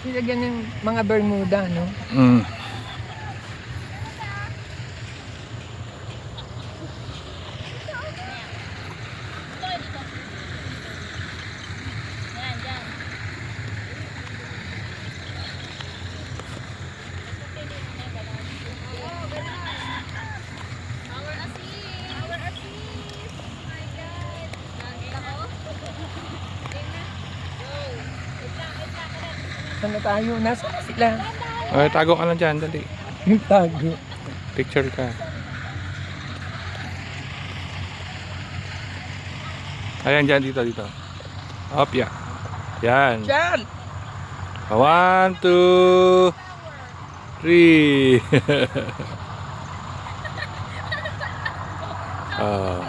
Nilagyan ng mga Bermuda, no? Mm. Ano tayo? Nasa sila? Okay, tago ka lang dyan, dali. Yung tago. Picture ka. Ayan, dyan, dito. Up, yeah. Yan. Diyan! 1, 2, 3. Oh.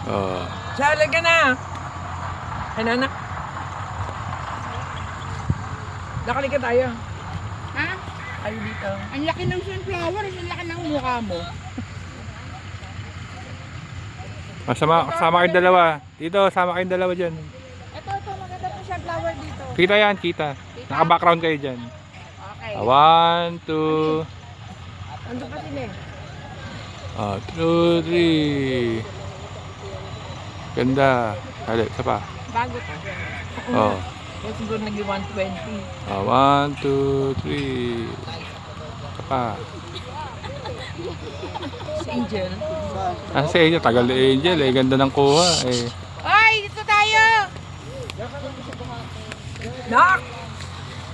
Oh. Diyan, ka na! Ano, anak? Nakalikan tayo. Ha? Tayo dito. Ang laki ng sunflower, ang laki ng mukha mo. Sama kayong dalawa. Dito, sama kayong dalawa dyan. Ito, maganda ng sunflower dito. Kita yan, kita. Naka-background kayo dyan. Okay. 1, 2, Ando pa sila eh. 2, 3. Ganda. Dali, isa pa. Bago to. Oh. Kaya siguro naging 120. 1, 2, 3. Isa pa. Si Angel. Ah, si Angel, tagal ni Angel eh. Ganda ng kuha eh. Ay, dito tayo! Nak!